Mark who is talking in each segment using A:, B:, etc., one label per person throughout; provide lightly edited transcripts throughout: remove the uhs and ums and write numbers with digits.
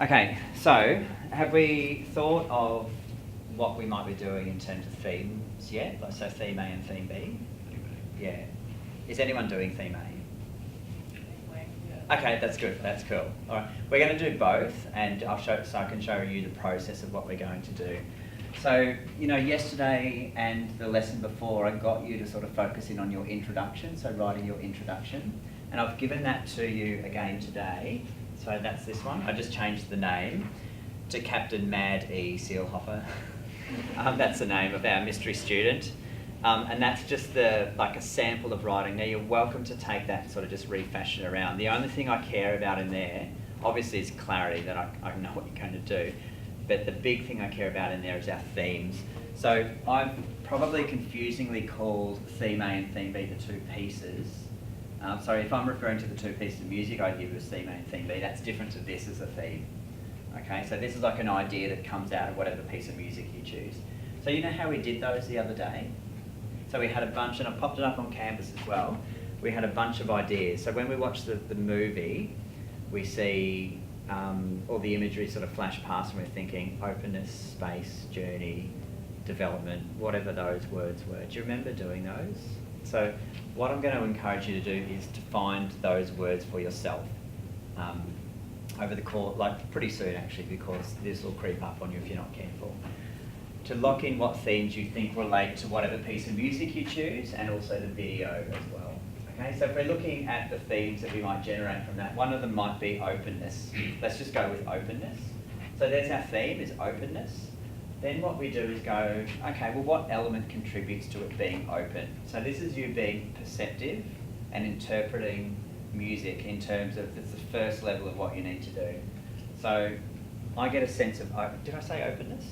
A: Okay, so have we thought of what we might be doing in terms of themes yet? Like, so theme A and theme B? Yeah. Is anyone doing theme A? Okay, that's good, that's cool. All right, we're going to do both, and I'll show, so I can show you the process of what we're going to do. So, you know, yesterday and the lesson before, I got you to sort of focus in on your introduction, so writing your introduction. And I've given that to you again today. So that's this one. I just changed the name to Captain Mad E. Seelhofer. That's the name of our mystery student. And that's just like a sample of writing. Now you're welcome to take that and sort of just refashion around. The only thing I care about in there, obviously, is clarity, that I know what you're going to do. But the big thing I care about in there is our themes. So I've probably confusingly called theme A and theme B the two pieces. Sorry, if I'm referring to the two pieces of music I give as theme A and theme B, that's different to this as a theme. Okay, so this is like an idea that comes out of whatever piece of music you choose. So you know how we did those the other day? So we had a bunch, and I popped it up on Canvas as well. We had a bunch of ideas. So when we watch the movie, we see all the imagery sort of flash past, and we're thinking openness, space, journey, development, whatever those words were. Do you remember doing those? So what I'm going to encourage you to do is to find those words for yourself over the course, like pretty soon actually, because this will creep up on you if you're not careful. To lock in what themes you think relate to whatever piece of music you choose, and also the video as well. Okay, so if we're looking at the themes that we might generate from that, one of them might be openness. Let's just go with openness. So there's our theme, is openness. Then what we do is go, okay, well, what element contributes to it being open? So this is you being perceptive and interpreting music in terms of, it's the first level of what you need to do. So I get a sense of, did I say openness?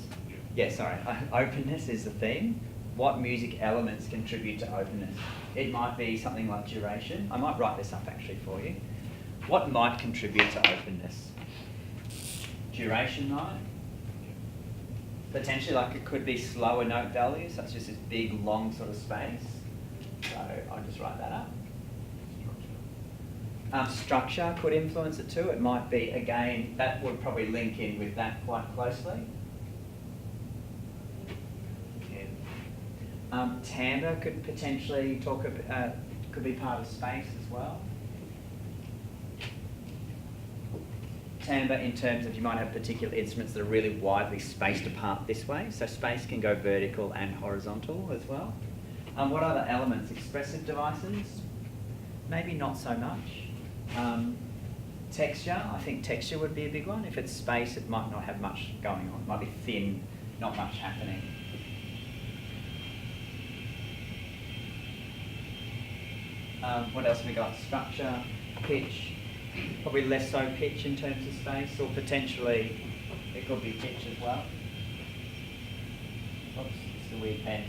A: Yeah, sorry. Openness is the theme. What music elements contribute to openness? It might be something like duration. I might write this up actually for you. What might contribute to openness? Duration might. Potentially, like, it could be slower note values, so it's just this big, long sort of space. So I'll just write that up. Structure could influence it too. It might be, again, that would probably link in with that quite closely. Timbre could potentially could be part of space as well. Timbre in terms of, you might have particular instruments that are really widely spaced apart this way, so space can go vertical and horizontal as well. What other elements? Expressive devices? Maybe not so much. Texture, I think texture would be a big one. If it's space, it might not have much going on. It might be thin, not much happening. What else have we got? Structure, pitch, probably less so pitch in terms of space, or potentially it could be pitch as well. Oops, it's a weird pen.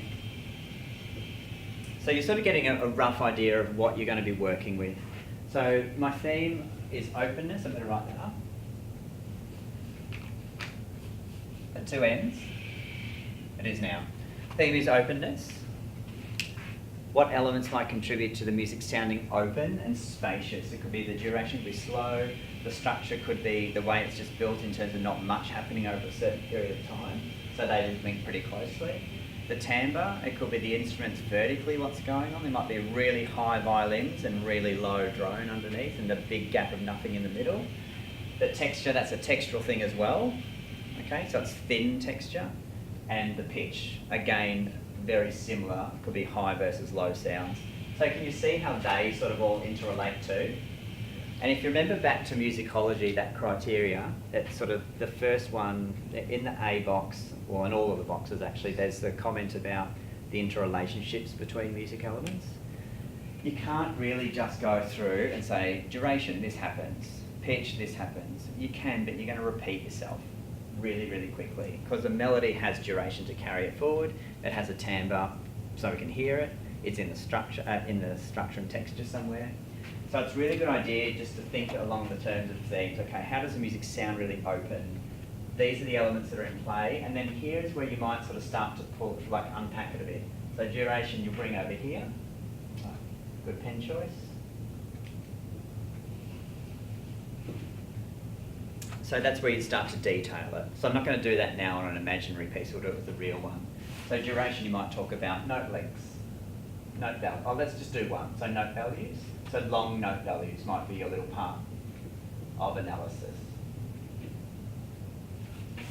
A: So you're sort of getting a rough idea of what you're going to be working with. So my theme is openness. I'm going to write that up. At two ends. It is now. Theme is openness. What elements might contribute to the music sounding open and spacious? It could be the duration could be slow, the structure could be the way it's just built in terms of not much happening over a certain period of time, so they link pretty closely. The timbre, it could be the instruments vertically, what's going on. There might be really high violins and really low drone underneath, and the big gap of nothing in the middle. The texture, that's a textural thing as well. Okay, so it's thin texture. And the pitch, again, very similar, could be high versus low sounds. So can you see how they sort of all interrelate too? And if you remember back to musicology, that criteria, it's sort of the first one in the A box, or in all of the boxes actually, there's the comment about the interrelationships between music elements. You can't really just go through and say, duration, this happens, pitch, this happens. You can, but you're going to repeat yourself really, really quickly, because the melody has duration to carry it forward. It has a timbre, so we can hear it. It's in the structure and texture somewhere. So it's a really good idea just to think along the terms of themes. Okay, how does the music sound really open? These are the elements that are in play, and then here is where you might sort of start to pull, like unpack it a bit. So duration, you'll bring over here. Good pen choice. So that's where you start to detail it. So I'm not going to do that now on an imaginary piece, we'll do it with the real one. So duration, you might talk about note lengths, note values. Oh, let's just do one. So note values. So long note values might be your little part of analysis.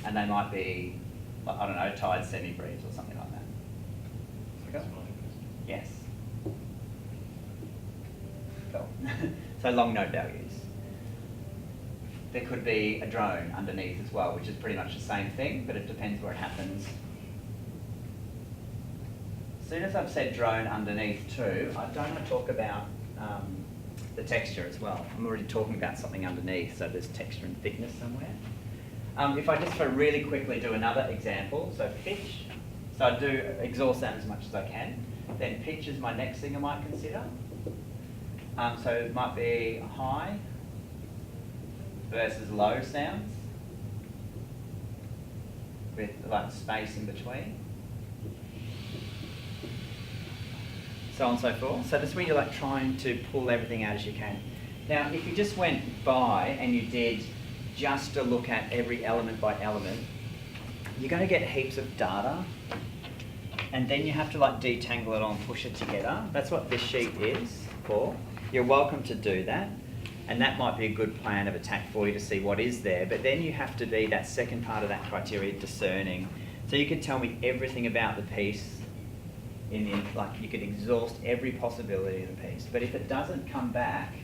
A: And they might be, I don't know, tied semi-breves or something like that. Cool. Yes. Cool. So long note values. There could be a drone underneath as well, which is pretty much the same thing, but it depends where it happens. As soon as I've said drone underneath too, I don't want to talk about the texture as well. I'm already talking about something underneath, so there's texture and thickness somewhere. If I just for really quickly do another example, so pitch, so I do exhaust that as much as I can. Then pitch is my next thing I might consider. So it might be high versus low sounds with like space in between. So on and so forth. So that's when you're like trying to pull everything out as you can. Now, if you just went by and you did just to look at every element by element, you're going to get heaps of data, and then you have to like detangle it all and push it together. That's what this sheet is for. You're welcome to do that, and that might be a good plan of attack for you to see what is there, but then you have to be that second part of that criteria, discerning. So you can tell me everything about the piece, like you could exhaust every possibility of the piece, but if it doesn't come back,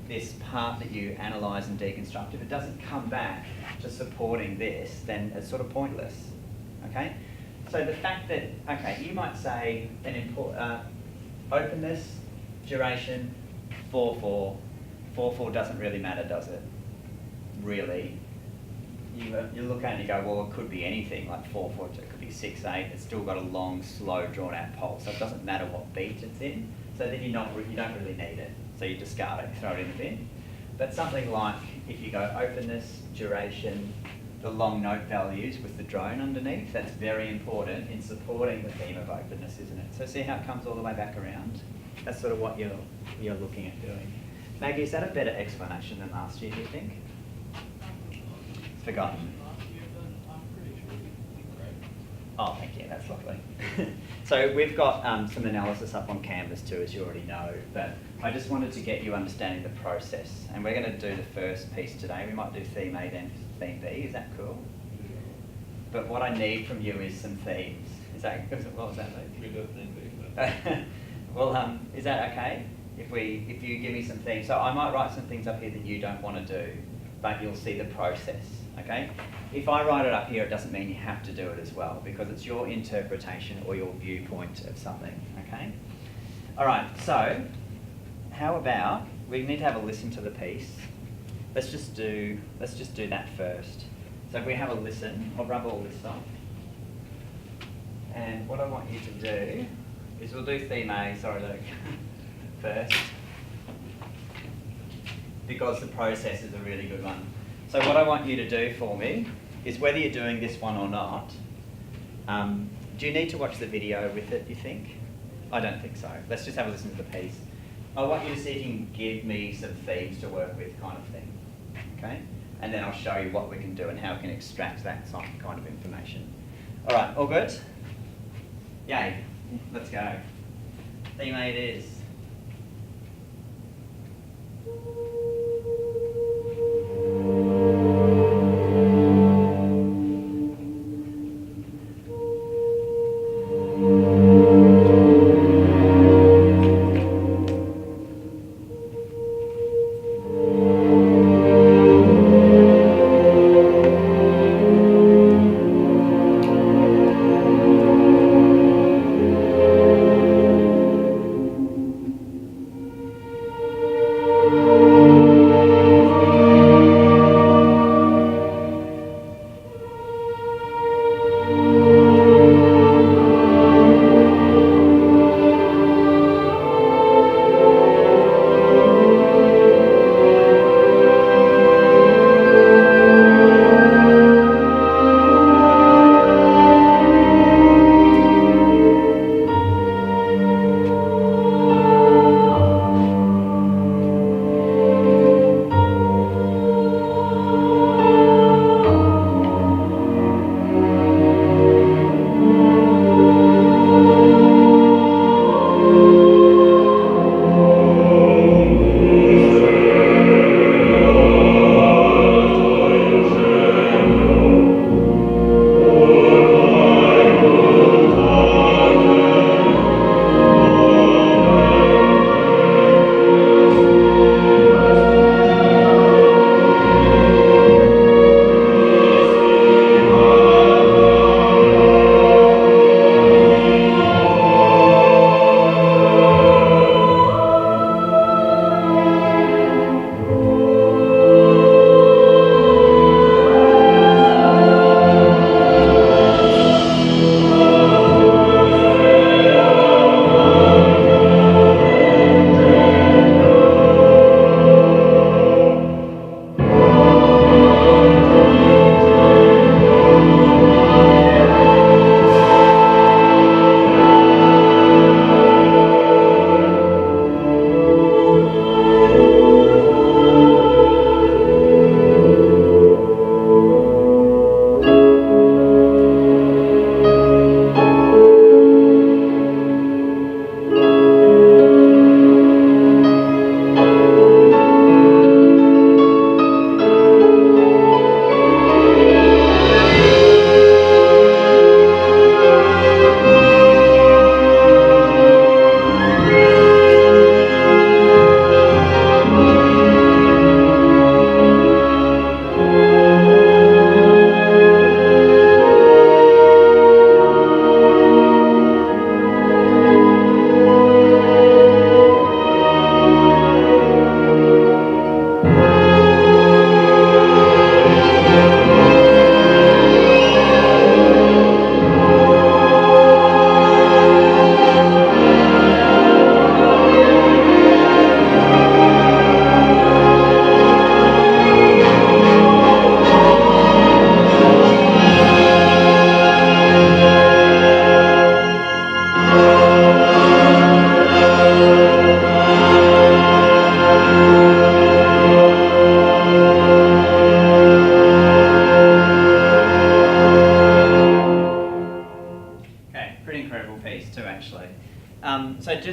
A: this part that you analyse and deconstruct, if it doesn't come back to supporting this, then it's sort of pointless, okay? So the fact that, okay, you might say openness, duration, 4/4. 4/4 doesn't really matter, does it? Really. You look at it and you go, well, it could be anything, like 4/4, it could be 6/8, it's still got a long, slow, drawn-out pulse, so it doesn't matter what beat it's in, so then you don't really need it, so you discard it, you throw it in the bin. But something like, if you go openness, duration, the long note values with the drone underneath, that's very important in supporting the theme of openness, isn't it? So see how it comes all the way back around? That's sort of what you're looking at doing. Maggie, is that a better explanation than last year, do you think? Forgotten. Oh, thank you, that's lovely. So we've got some analysis up on Canvas too, as you already know, but I just wanted to get you understanding the process. And we're going to do the first piece today. We might do theme A then theme B, is that cool? But what I need from you is some themes. What was that, Luke?
B: We do theme B.
A: Well, is that okay? If you give me some themes. So I might write some things up here that you don't want to do, but you'll see the process, okay? If I write it up here, it doesn't mean you have to do it as well, because it's your interpretation or your viewpoint of something, okay? All right, so how about, we need to have a listen to the piece. Let's just do that first. So if we have a listen, I'll rub all this off. And what I want you to do is we'll do theme A, sorry Luke, first, because the process is a really good one. So what I want you to do for me is, whether you're doing this one or not, do you need to watch the video with it, you think? I don't think so. Let's just have a listen to the piece. I want you to see if you can give me some themes to work with, kind of thing, okay? And then I'll show you what we can do and how we can extract that kind of information. All right, all good? Yay, let's go. Theme A it is.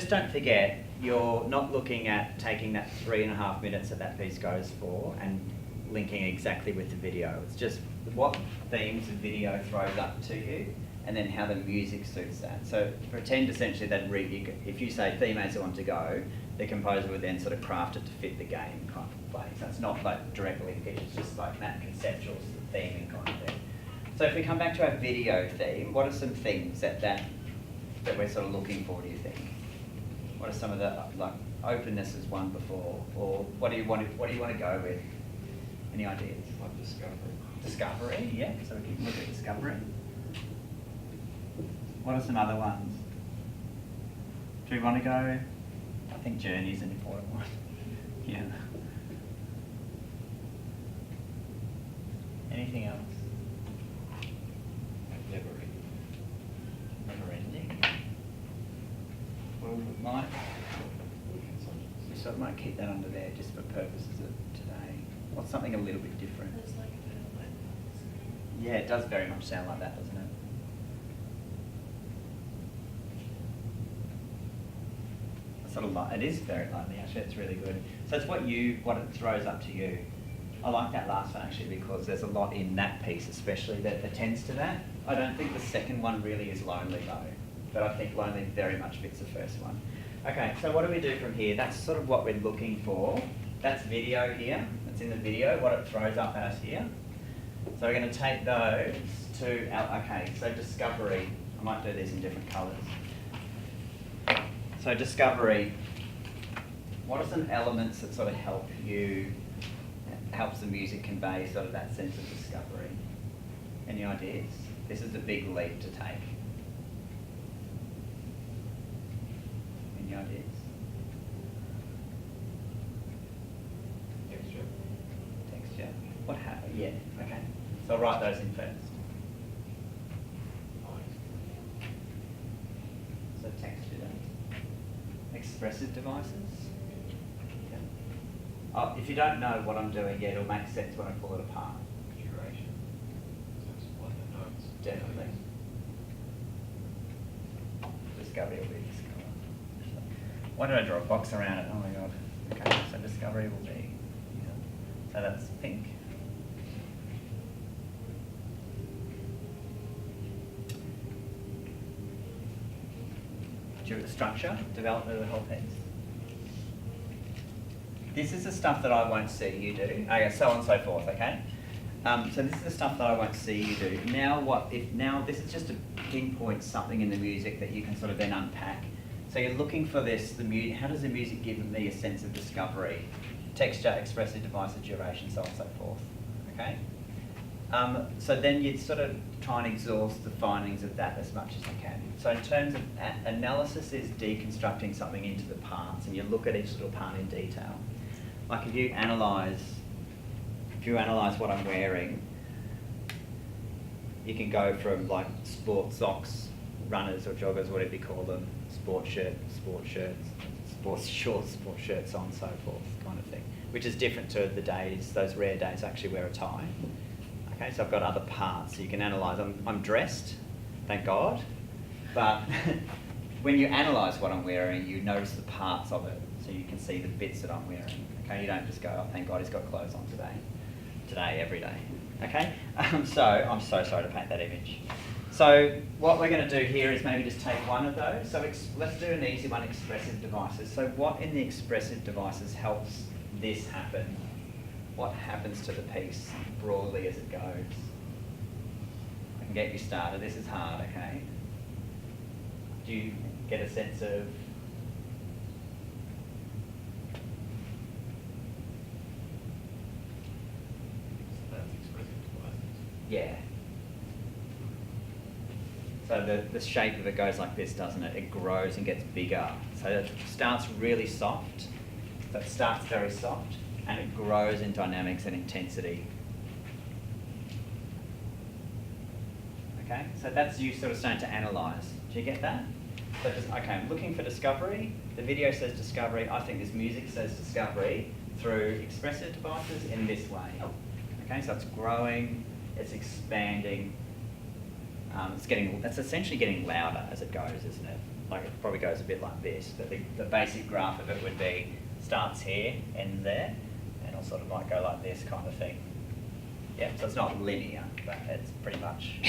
A: just don't forget, you're not looking at taking that 3.5 minutes that piece goes for and linking exactly with the video. It's just what themes the video throws up to you and then how the music suits that. So pretend essentially that if you say theme as you want to go, the composer would then sort of craft it to fit the game kind of play. So it's not like directly pitched, it's just like that conceptual theming kind of thing. So if we come back to our video theme, what are some things that we're sort of looking for, do you think? What are some of the, like, openness is one before, or what do you want to go with? Any ideas?
B: Like discovery.
A: Discovery, yeah, so we can look at discovery. What are some other ones? Do we want to go? I think journey is an important one. Yeah. Anything else?
B: Never ending.
A: Never ending. Well, we might. We sort of might keep that under there just for purposes of today. What's something a little bit different?
C: It's like a bit of like that.
A: Yeah, it does very much sound like that, doesn't it? It's sort of light. It is very lightly, actually. It's really good. So it's what it throws up to you. I like that last one actually because there's a lot in that piece, especially that attends to that. I don't think the second one really is lonely though, but I think lonely very much fits the first one. Okay, so what do we do from here? That's sort of what we're looking for. That's video here. That's in the video. What it throws up at us here. So we're going to take those to our, okay, so discovery. I might do these in different colours. So discovery, what are some elements that sort of helps the music convey sort of that sense of discovery? Any ideas? This is a big leap to take. Any ideas?
B: Texture.
A: Texture. What happened? Yeah, okay. So I'll write those in first. So texture then. Expressive devices. Yeah. Oh, if you don't know what I'm doing yet, it'll make sense when I pull it apart.
B: Duration. So it's like the notes.
A: Definitely. Discovery will be discover. Why did I draw a box around it? Oh my god. Okay, so discovery will be. Yeah. So that's pink. Structure, development of the whole piece. This is the stuff that I won't see you do. Okay, so on and so forth, okay? So this is the stuff that I won't see you do. Now this is just to pinpoint something in the music that you can sort of then unpack. So you're looking for this, how does the music give me a sense of discovery? Texture, expressive devices, duration, so on and so forth, okay? So then you'd sort of try and exhaust the findings of that as much as you can. So in terms of analysis is deconstructing something into the parts and you look at each little part in detail. Like if you analyse what I'm wearing, you can go from like sports socks, runners or joggers, whatever you call them, sports shorts, sports shirts, so on and so forth kind of thing, which is different to the days, those rare days I actually wear a tie. Okay, so I've got other parts, so you can analyse. I'm dressed, thank God, but when you analyse what I'm wearing, you notice the parts of it, so you can see the bits that I'm wearing. Okay, you don't just go, oh, thank God he's got clothes on today, every day. Okay, so I'm so sorry to paint that image. So what we're going to do here is maybe just take one of those. So let's do an easy one, expressive devices. So what in the expressive devices helps this happen? What happens to the piece broadly as it goes? I can get you started. This is hard, okay? Do you get a sense of...
B: That's expressive devices.
A: Yeah. So the shape of it goes like this, doesn't it? It grows and gets bigger. So it starts really soft. So it starts very soft and it grows in dynamics and intensity. Okay, so that's you sort of starting to analyse. Do you get that? So just, okay, I'm looking for discovery. The video says discovery. I think this music says discovery through expressive devices in this way. Okay, so it's growing, it's expanding. It's essentially getting louder as it goes, isn't it? like it probably goes a bit like this, but the basic graph of it would be starts here, ends there, and it'll sort of like go like this kind of thing. Yeah, so it's not linear, but it's pretty much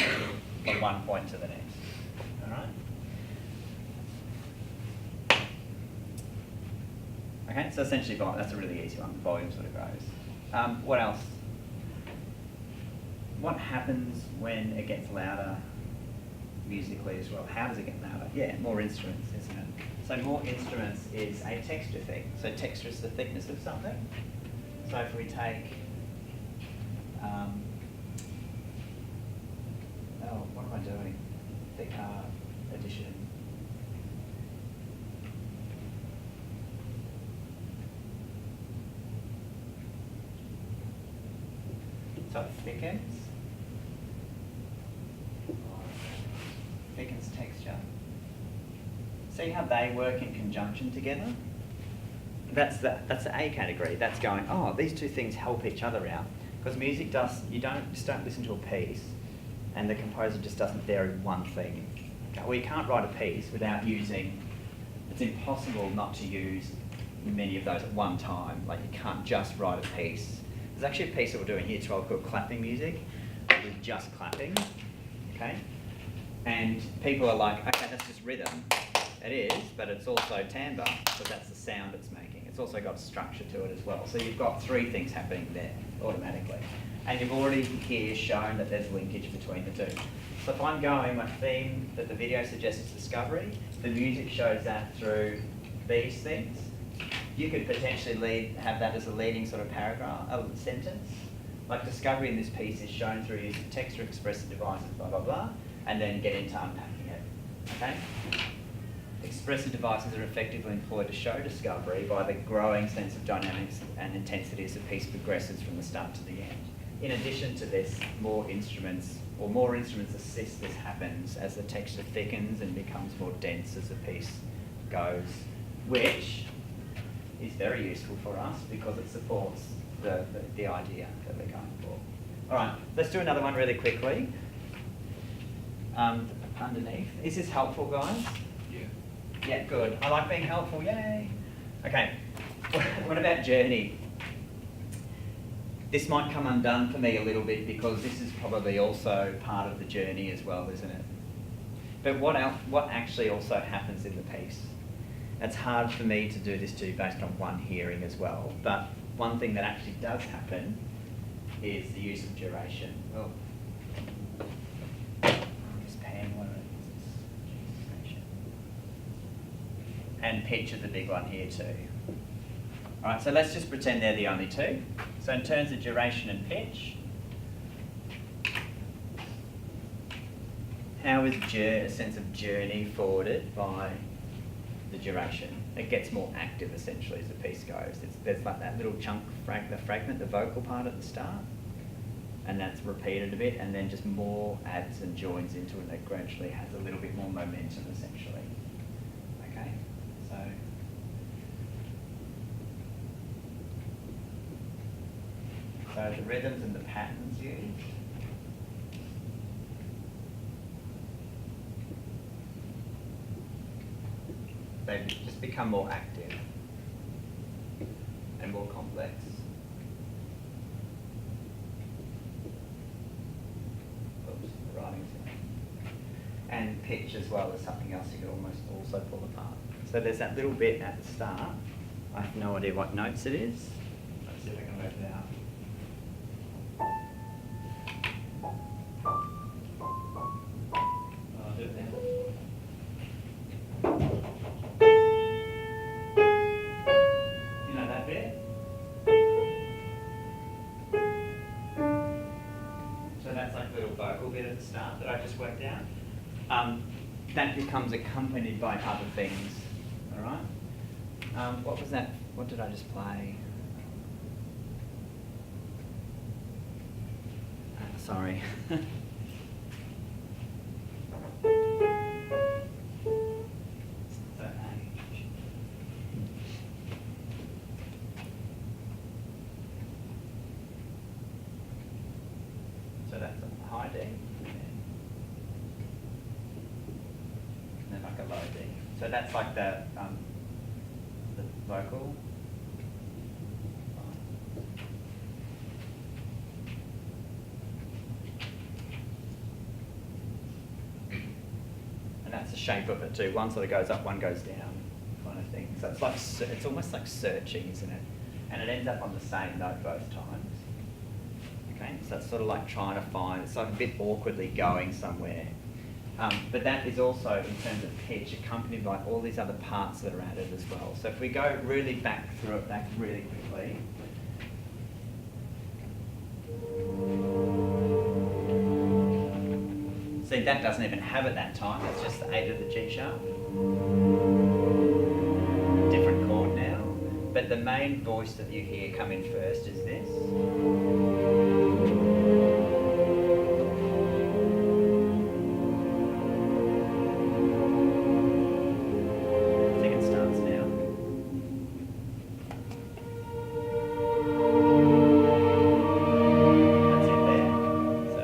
A: from one point to the next. All right. Okay, so essentially that's a really easy one. Volume sort of grows. What else? What happens when it gets louder musically as well? How does it get louder? Yeah, more instruments, isn't it? So more instruments is a texture thing. So texture is the thickness of something. So if we take, what am I doing? Addition. So it thickens. Thickens texture. See how they work in conjunction together? That's the A category. That's going, oh, these two things help each other out. Because music does, you just don't listen to a piece and the composer just doesn't vary one thing. Okay? Well, you can't write a piece without using, it's impossible not to use many of those at one time. Like you can't just write a piece. There's actually a piece that we're doing here 12 called clapping music, with just clapping, okay? And people are like, okay, that's just rhythm. It is, but it's also timbre, so that's the sound it's making. It's also got structure to it as well. So you've got three things happening there automatically. And you've already here shown that there's linkage between the two. So if I'm going, my theme that the video suggests is discovery, the music shows that through these things. You could potentially have that as a leading sort of paragraph, a sentence. Like discovery in this piece is shown through use of text or expressive devices, blah, blah, blah, and then get into unpacking it, okay? Expressive devices are effectively employed to show discovery by the growing sense of dynamics and intensity as the piece progresses from the start to the end. In addition to this, more instruments assist this happens as the texture thickens and becomes more dense as the piece goes, which is very useful for us because it supports the idea that we're going for. All right, let's do another one really quickly. Underneath. Is this helpful, guys?
B: Yeah.
A: Yeah, good. I like being helpful, yay. Okay, what about journey? This might come undone for me a little bit because this is probably also part of the journey as well, isn't it? But what actually also happens in the piece? It's hard for me to do this too based on one hearing as well, but one thing that actually does happen is the use of duration. Oh. This pen, what is this? And pitch is a big one here too. All right, so let's just pretend they're the only two. So in terms of duration and pitch, how is a sense of journey forwarded by the duration? It gets more active essentially as the piece goes. There's like that little chunk, the fragment, the vocal part at the start, and that's repeated a bit, and then just more adds and joins into it that gradually has a little bit more momentum essentially. Okay, so the rhythms and the patterns used. They just become more active and more complex. Oops, the writing's in. And pitch as well is something else you could almost also pull apart. So there's that little bit at the start. I have no idea what notes it is. Let's see if I can work it out. I'll do it now. You know that bit? So that's like a little vocal bit at the start that I just worked out. That becomes accompanied by other things, all right? What was that? What did I just play? Sorry. So that's a high D, and then like a low D. So that's like the vocal. And that's the shape of it too. One sort of goes up, one goes down, kind of thing. So it's like it's almost like searching, isn't it? And it ends up on the same note both times. Okay, so it's sort of like trying to find. It's like a bit awkwardly going somewhere. But that is also, in terms of pitch, accompanied by all these other parts that are added as well. So if we go really back through it back really quickly. See, that doesn't even have it that time. It's just the 8 of the G sharp. Different chord now. But the main voice that you hear come in first is this. Second starts now. That's it there. So.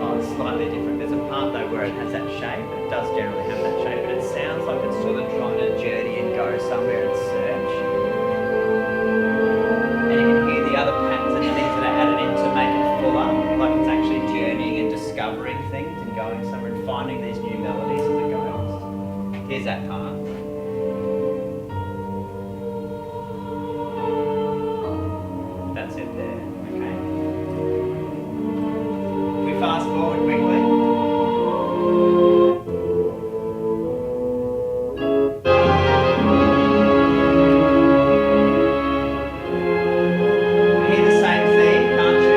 A: Oh, it's slightly different. There's a part though where it has that shape. It does generally have that shape, but it sounds like it's sort of trying to journey and go somewhere and search. And you can hear the other patterns and things that are added in to make it fuller, like it's actually journeying and discovering things and going somewhere and finding these new melodies as it goes. Here's that part. That's it there, okay. We fast forward quickly. You hear the same theme, can't you?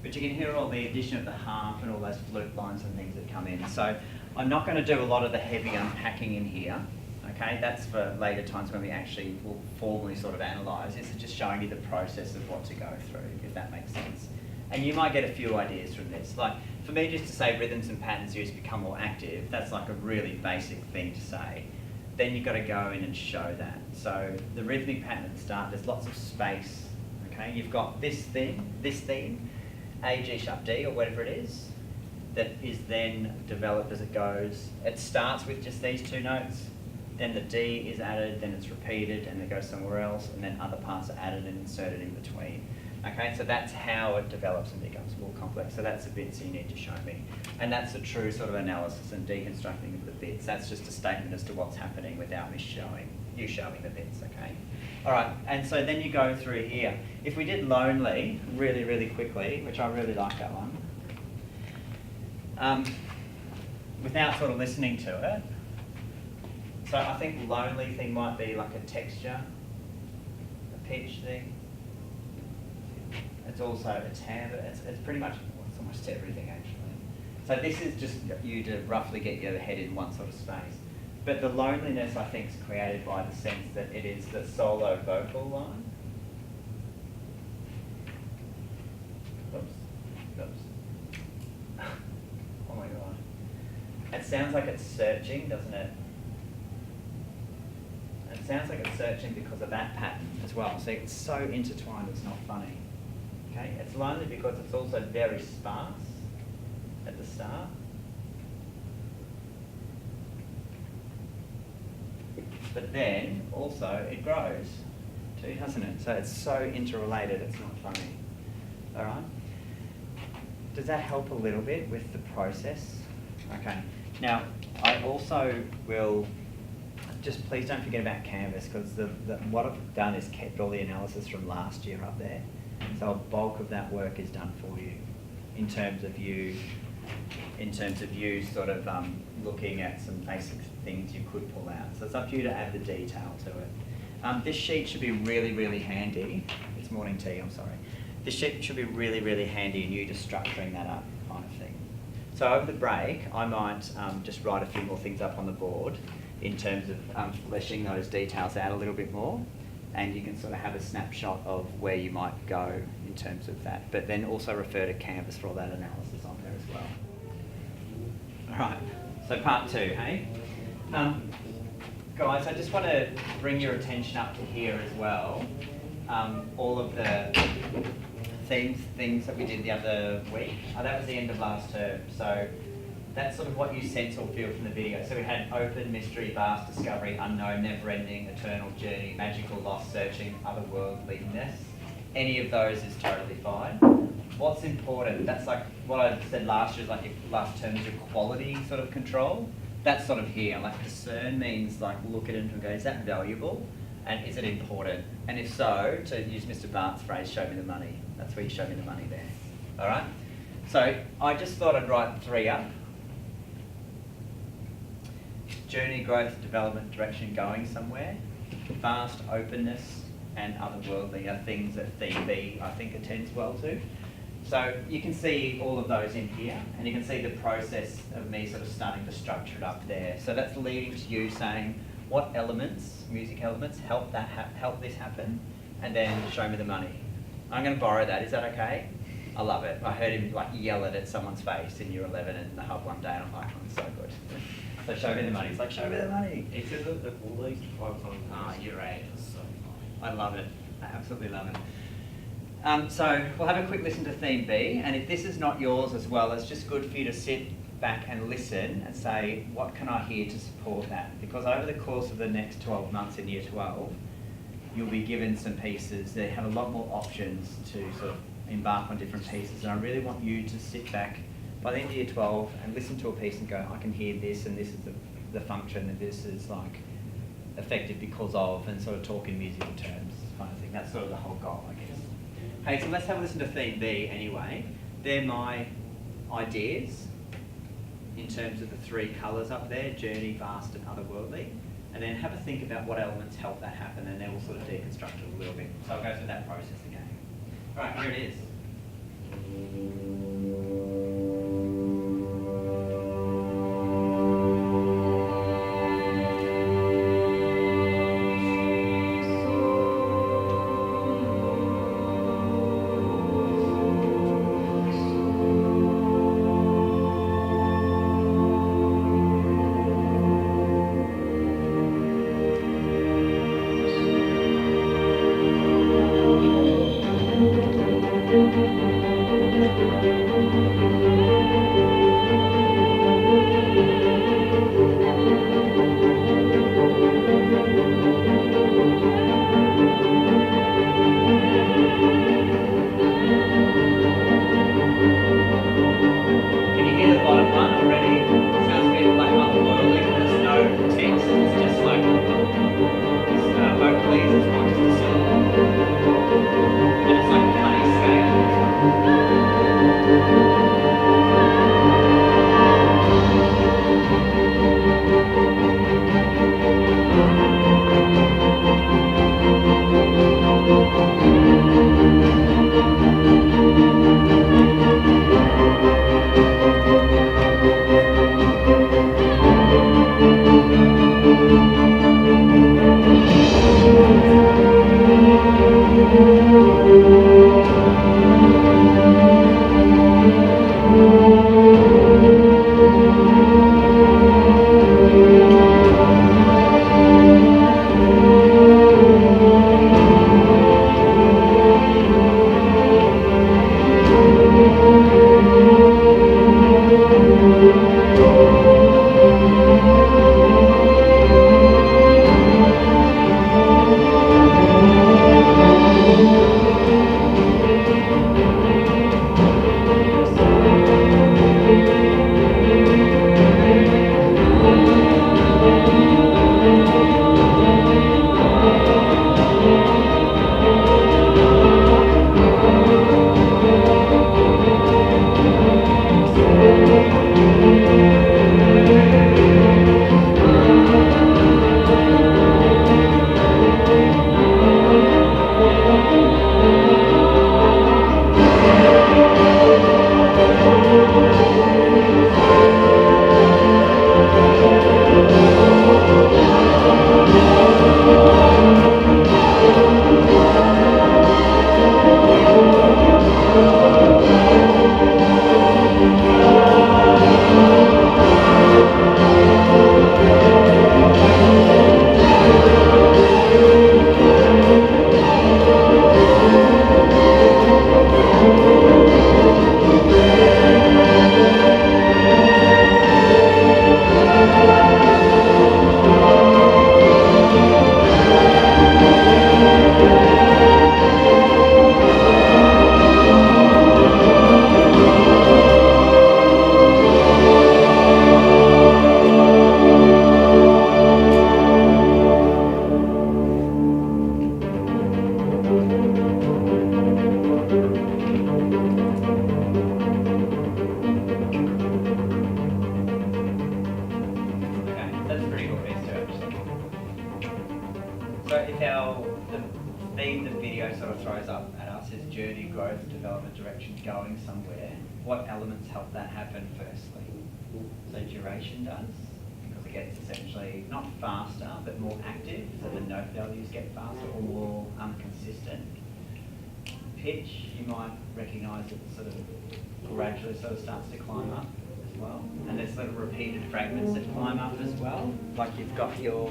A: But you can hear all the addition of the harp and all those flute lines and things that come in. So I'm not going to do a lot of the heavy unpacking in here. Okay, that's for later times when we actually will formally sort of analyse. This is just showing you the process of what to go through, if that makes sense. And you might get a few ideas from this. Like, for me just to say rhythms and patterns used to become more active, that's like a really basic thing to say. Then you've got to go in and show that. So the rhythmic pattern at the start, there's lots of space. Okay, you've got this theme, A, G sharp, D, or whatever it is, that is then developed as it goes. It starts with just these two notes, then the D is added, then it's repeated, and it goes somewhere else, and then other parts are added and inserted in between. Okay, so that's how it develops and becomes more complex. So that's the bits you need to show me. And that's a true sort of analysis and deconstructing of the bits. That's just a statement as to what's happening without me showing, you showing the bits, okay? All right, and so then you go through here. If we did Lonely really, really quickly, which I really like that one, without sort of listening to it, so I think Lonely thing might be like a texture, a pitch thing. It's also a timbre. It's pretty much, well, it's almost everything actually. So this is just you to roughly get your head in one sort of space. But the loneliness, I think, is created by the sense that it is the solo vocal line. Oops. Oh my god. It sounds like it's searching, doesn't it? It sounds like it's searching because of that pattern as well. So it's so intertwined, it's not funny. Okay? It's lonely because it's also very sparse at the start. But then also it grows too, doesn't it? So it's so interrelated, it's not funny. All right? Does that help a little bit with the process? Okay. Now, I also will, just please don't forget about Canvas, because what I've done is kept all the analysis from last year up there. So a bulk of that work is done for you in terms of you sort of looking at some basic things you could pull out. So it's up to you to add the detail to it. This sheet should be really, really handy. It's morning tea, I'm sorry. This sheet should be really, really handy in you just structuring that up kind of thing. So over the break, I might just write a few more things up on the board in terms of fleshing those details out a little bit more. And you can sort of have a snapshot of where you might go in terms of that. But then also refer to Canvas for all that analysis on there as well. All right, so part two, hey? guys, I just want to bring your attention up to here as well. All of the things that we did the other week. That was the end of last term. So that's sort of what you sense or feel from the video. So we had open, mystery, vast, discovery, unknown, never-ending, eternal journey, magical, lost, searching, otherworldliness. Any of those is totally fine. What's important, that's like what I said last year, is like your last term is your quality sort of control. That's sort of here. Like discern means like look at it and go, is that valuable? And is it important? And if so, to use Mr. Bart's phrase, show me the money. That's where you show me the money there. All right? So I just thought I'd write 3 up. Journey, growth, development, direction, going somewhere. Vast, openness, and otherworldly are things that theme B I think attends well to. So you can see all of those in here, and you can see the process of me sort of starting to structure it up there. So that's leading to you saying, what elements, music elements, help this happen, and then show me the money. I'm going to borrow that. Is that okay? I love it. I heard him like yell it at someone's face in year 11 in the hub one day, and I'm like, oh, it's so good. So show me the money. He's like, show me the money.
B: He said that at least 5 times.
A: Ah, you're right.
B: It's so funny.
A: I love it. I absolutely love it. So we'll have a quick listen to theme B, and if this is not yours as well, it's just good for you to sit back and listen and say, what can I hear to support that? Because over the course of the next 12 months in year 12, you'll be given some pieces. They have a lot more options to sort of embark on different pieces, and I really want you to sit back by the end of year 12 and listen to a piece and go, I can hear this, and this is the function, and this is like effective because of, and sort of talk in musical terms kind of thing. That's sort of the whole goal, I guess. Hey, so let's have a listen to theme B anyway. They're my ideas in terms of the 3 colours up there, journey, vast and otherworldly. And then have a think about what elements help that happen, and then we'll sort of deconstruct it a little bit. So I'll go through that process again. All right, here it is. the theme the video sort of throws up at us is journey, growth, development, direction, going somewhere. What elements help that happen firstly? So duration does, because it gets essentially not faster, but more active, so the note values get faster or more consistent. Pitch, you might recognise it sort of gradually sort of starts to climb up as well. And there's sort of repeated fragments that climb up as well. Like you've got your,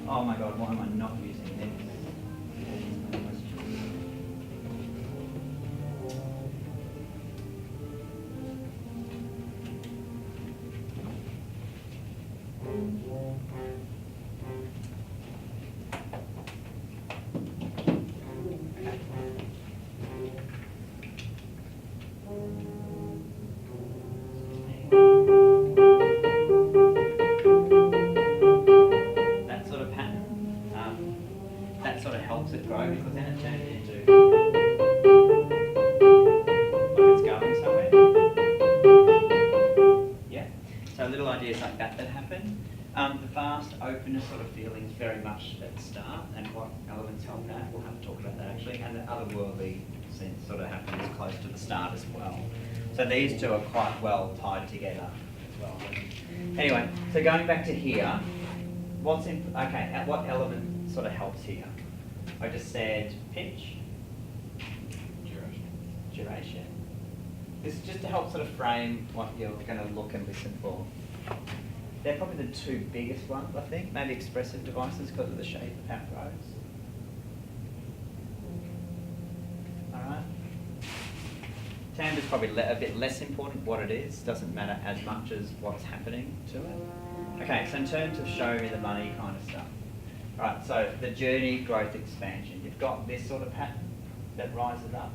A: oh my God, why am I not using this? That sort of pattern, that sort of helps it grow because then it turns into like it's going somewhere. Yeah, so little ideas like that happen. The vast openness sort of feelings very much at the start, and what elements help that. We'll have to talk about that actually, and the otherworldly sense sort of happens close to the start as well. So these two are quite well tied together as well. Anyway, so going back to here, what element sort of helps here? I just said pitch, duration. This is just to help sort of frame what you're going to look and listen for. They're probably the two biggest ones, I think. Maybe expressive devices because of the shape of how it grows. All right. Timbre is probably a bit less important. What it is doesn't matter as much as what's happening to it. Okay, so in terms of show me the money kind of stuff. All right, so the journey, growth, expansion. You've got this sort of pattern that rises up.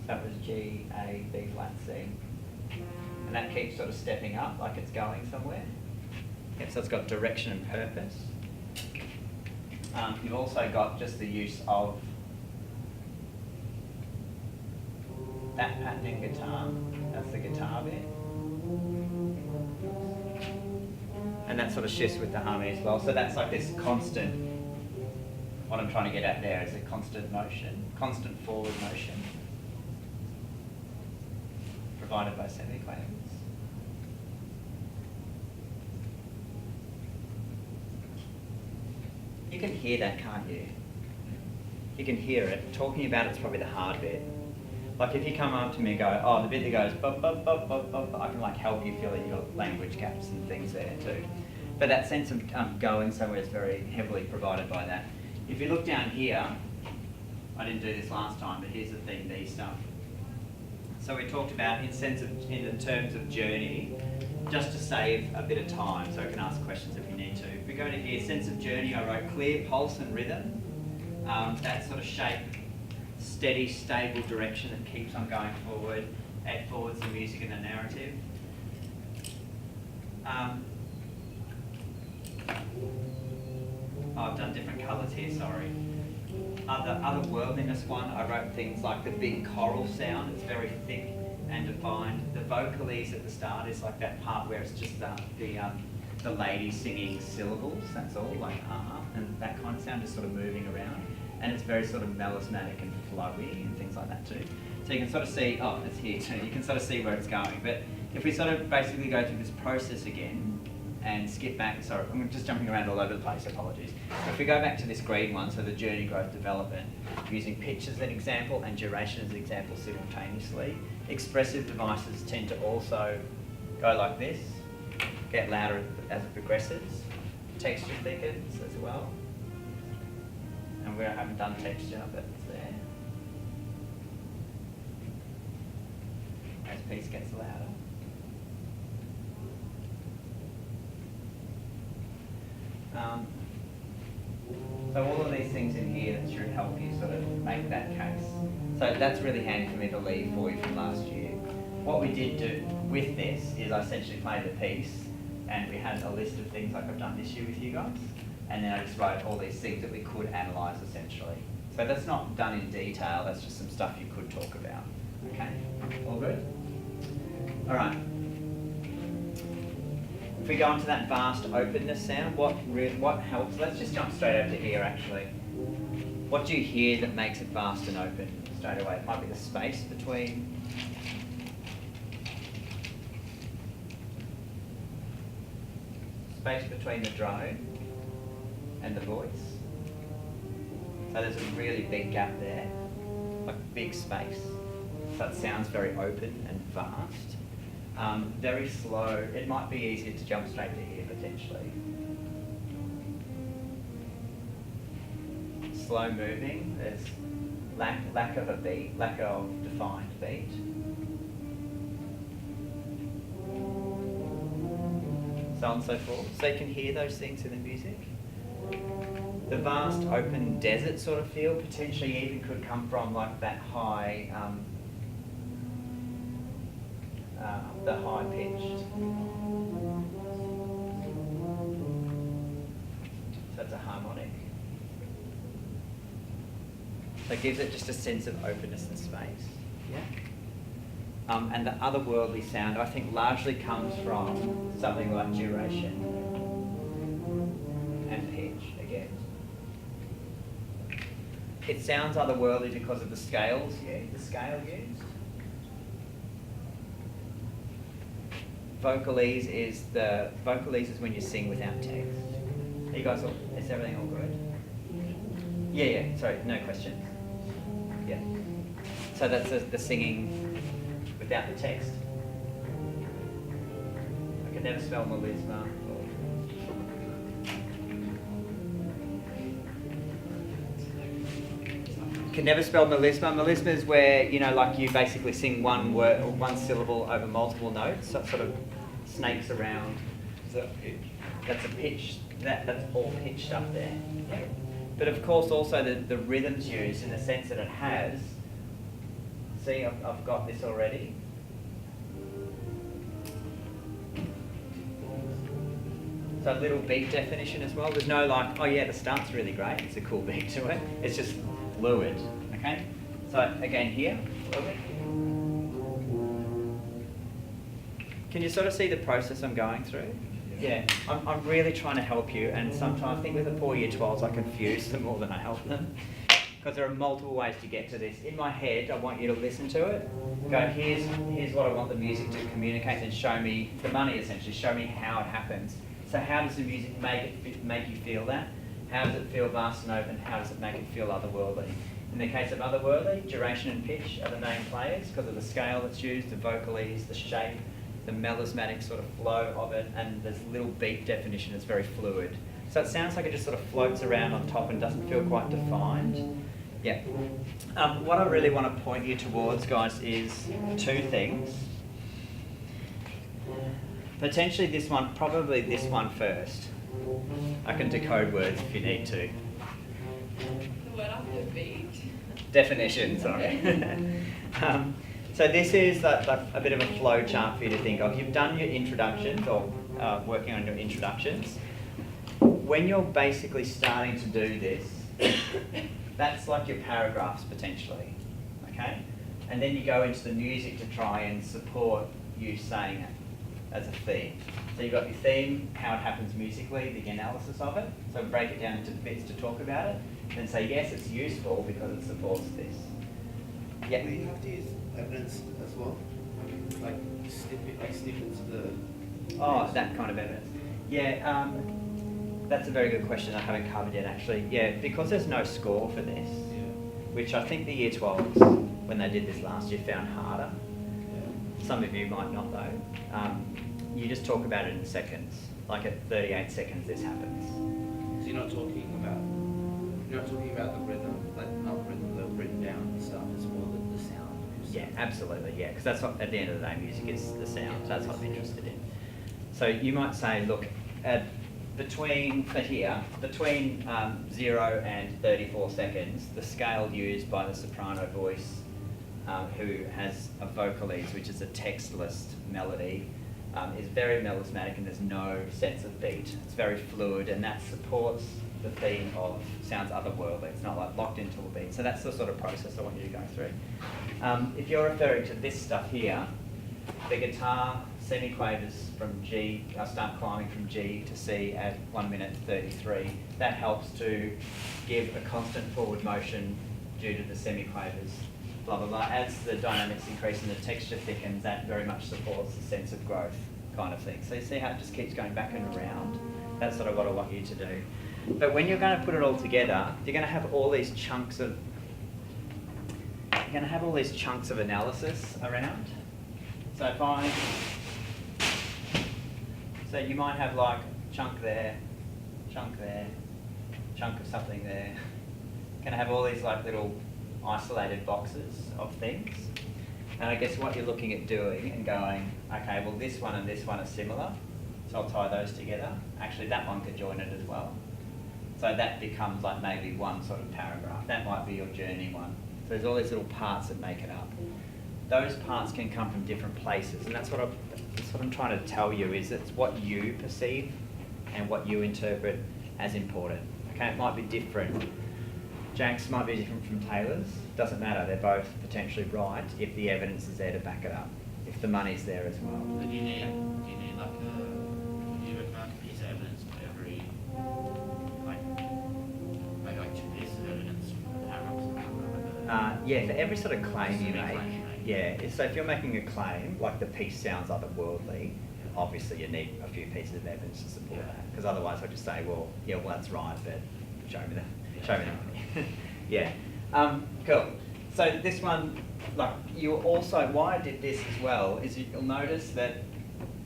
A: So that was G, A, B flat, C. And that keeps sort of stepping up like it's going somewhere. Yep, so it's got direction and purpose. You've also got just the use of that pattern in guitar. That's the guitar bit. And that sort of shifts with the harmony as well. So that's like this constant, what I'm trying to get at there is a constant motion, constant forward motion provided by semiclaves. You can hear that, can't you? You can hear it. Talking about it's probably the hard bit. Like if you come up to me and go, oh, the bit that goes, bop, bop, bop, bop, bop, I can like help you feel that you've got language gaps and things there too. But that sense of going somewhere is very heavily provided by that. If you look down here, I didn't do this last time, but here's the theme B stuff. So we talked about in the terms of journey, just to save a bit of time, so I can ask questions if you need to. If we go to here, sense of journey, I wrote clear pulse and rhythm. That sort of shape, steady, stable direction that keeps on going forward, add forwards the music and the narrative. I've done different colours here, sorry. Otherworldliness one, I wrote things like the big choral sound, it's very thick and defined. The vocalese at the start is like that part where it's just the lady singing syllables, that's all, like and that kind of sound is sort of moving around. And it's very sort of melismatic and flowy and things like that too. So you can sort of see, oh, it's here too, you can sort of see where it's going. But if we sort of basically go through this process again and skip back, sorry, I'm just jumping around all over the place, apologies. But if we go back to this green one, so the journey, growth, development, using pitch as an example and duration as an example simultaneously, expressive devices tend to also go like this, get louder as it progresses, texture thickens as well. And we haven't done texture, but it's there. As piece gets louder. So all of these things in here that should help you sort of make that case. So that's really handy for me to leave for you from last year. What we did do with this is I essentially played the piece and we had a list of things like I've done this year with you guys. And then I just wrote all these things that we could analyse essentially. So that's not done in detail, that's just some stuff you could talk about. Okay, all good? All right. if we go into that vast openness sound, what helps? Let's just jump straight over to here actually. What do you hear that makes it vast and open straight away? It might be the space between. Space between the drone and the voice. So there's a really big gap there, like big space. So it sounds very open and vast. Very slow. It might be easier to jump straight to here potentially. Slow moving. There's lack of a beat, lack of defined beat. So on and so forth. So you can hear those things in the music. The vast open desert sort of feel potentially even could come from like that high, the high pitched. So it's a harmonic. So it gives it just a sense of openness and space. Yeah. And the otherworldly sound, I think, largely comes from something like duration and pitch again. It sounds otherworldly because of the scales, the scale used. Vocalese is when you sing without text. Are you guys is everything all good? Yeah, sorry, no questions. Yeah. So that's the singing without the text. I can never spell melisma. Can never spell melisma. Melisma is where, like you basically sing one word or one syllable over multiple notes. So it sort of snakes around.
B: Is that pitch?
A: That's a pitch. That's all pitched up there. Yeah. But of course also the rhythm's used in the sense that it has. See, I've got this already. So a little beat definition as well. There's no like, oh yeah, the start's really great. It's a cool beat to it. It's just fluid, okay? So again here, fluid. Can you sort of see the process I'm going through? Yeah, I'm really trying to help you, and sometimes I think with the poor year 12s I confuse them more than I help them, because there are multiple ways to get to this. In my head, I want you to listen to it, go, here's what I want the music to communicate, and show me the money essentially, show me how it happens. So how does the music make you feel that? How does it feel vast and open? How does it make it feel otherworldly? In the case of otherworldly, duration and pitch are the main players because of the scale that's used, the vocalese, the shape, the melismatic sort of flow of it, and there's little beat definition. It's very fluid. So it sounds like it just sort of floats around on top and doesn't feel quite defined. Yeah. What I really want to point you towards, guys, is two things. Potentially this one, probably this one first. I can decode words if you need to.
C: The word after beat.
A: Definition, sorry. So this is a bit of a flow chart for you to think of. You've done your introductions or working on your introductions. When you're basically starting to do this, that's like your paragraphs potentially, okay? And then you go into the music to try and support you saying it as a theme. So you've got your theme, how it happens musically, the analysis of it. So break it down into bits to talk about it. Then say, yes, it's useful because it supports this. Yeah.
D: Do you have to use evidence as well? Like snippets of the...
A: Oh, that kind of evidence. Yeah, that's a very good question I haven't covered yet actually. Yeah, because there's no score for this, which I think the year 12s, when they did this last year, found harder. Some of you might not though. You just talk about it in seconds. Like at 38 seconds this happens.
D: So you're not talking about the rhythm, like not rhythm, the written down stuff, it's more the sound.
A: Yeah, absolutely, yeah, because that's what, at the end of the day, music is the sound, that's what I'm interested in. So you might say, look, between 0 and 34 seconds, the scale used by the soprano voice, who has a vocalese, which is a textless melody, is very melismatic and there's no sense of beat. It's very fluid and that supports the theme of sounds otherworldly. It's not like locked into a beat. So that's the sort of process I want you to go through. If you're referring to this stuff here, the guitar semiquavers from G, I start climbing from G to C at 1 minute 33. That helps to give a constant forward motion due to the semiquavers, blah, blah, blah. As the dynamics increase and the texture thickens, that very much supports the sense of growth kind of thing. So you see how it just keeps going back and around? That's sort of what I want you to do. But when you're going to put it all together, you're going to have all these chunks of analysis around. So you might have like chunk there, chunk of something there. Going to have all these like little isolated boxes of things. And I guess what you're looking at doing and going, okay, well this one and this one are similar, so I'll tie those together. Actually that one could join it as well. So that becomes like maybe one sort of paragraph. That might be your journey one. So there's all these little parts that make it up. Those parts can come from different places, and that's what I'm trying to tell you, is it's what you perceive and what you interpret as important. Okay, it might be different. Jack's might be different from Taylor's. Doesn't matter, they're both potentially right if the evidence is there to back it up, if the money's there as well.
D: Do you need like a piece of evidence for every, maybe like 2 pieces of evidence for the paragraphs?
A: Yeah, for every sort of claim you
D: Claim,
A: make.
D: right?
A: Yeah, so if you're making a claim, like the piece sounds otherworldly, obviously you need a few pieces of evidence to support that. Because otherwise I'll just say, well, yeah, well that's right, but show me the money. Yeah. Cool. So this one, like you also, why I did this as well, is you'll notice that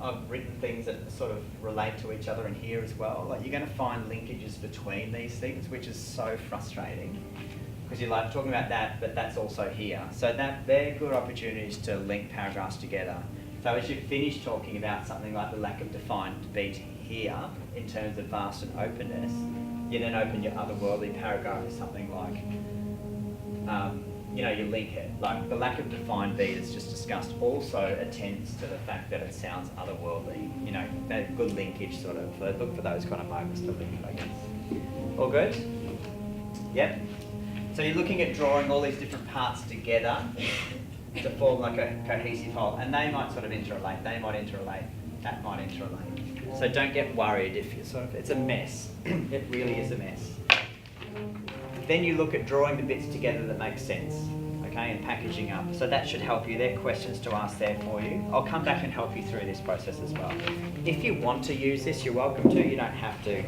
A: I've written things that sort of relate to each other in here as well. Like you're going to find linkages between these things, which is so frustrating. Because you're like talking about that, but that's also here. So that they're good opportunities to link paragraphs together. So as you finish talking about something like the lack of defined beat here, in terms of vast and openness, you then open your otherworldly paragraph with something like, you link it. Like the lack of defined beat as just discussed also attends to the fact that it sounds otherworldly. That good linkage sort of. So look for those kind of moments to link, I guess. All good? Yep. So you're looking at drawing all these different parts together to form like a cohesive whole, and they might sort of interrelate, they might interrelate, that might interrelate. So don't get worried if you're it's a mess. It really is a mess. Then you look at drawing the bits together that make sense, okay, and packaging up. So that should help you. There are questions to ask there for you. I'll come back and help you through this process as well. If you want to use this, you're welcome to, you don't have to.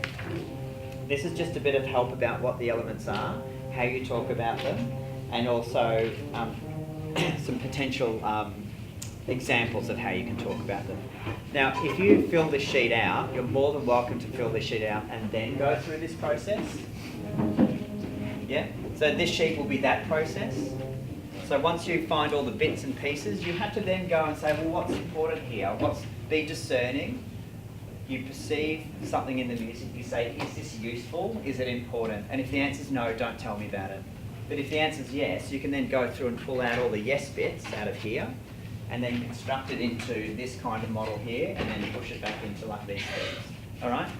A: This is just a bit of help about what the elements are, how you talk about them, and also some potential examples of how you can talk about them. Now, if you fill this sheet out, you're more than welcome to fill this sheet out and then go through this process. Yeah? So this sheet will be that process. So once you find all the bits and pieces, you have to then go and say, well, what's important here? Be discerning. You perceive something in the music, you say, is this useful? Is it important? And if the answer is no, don't tell me about it. But if the answer is yes, you can then go through and pull out all the yes bits out of here, and then construct it into this kind of model here, and then push it back into like these things. All right?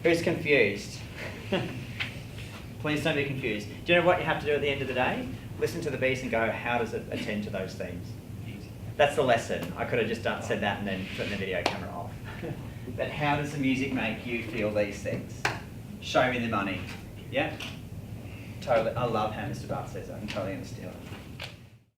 A: Who's confused? Please don't be confused. Do you know what you have to do at the end of the day? Listen to the beats and go, how does it attend to those themes? That's the lesson. I could have just said that and then turned the video camera off. But how does the music make you feel these things? Show me the money. Yeah? Totally. I love how Mr. Bart says that. I can totally understand it.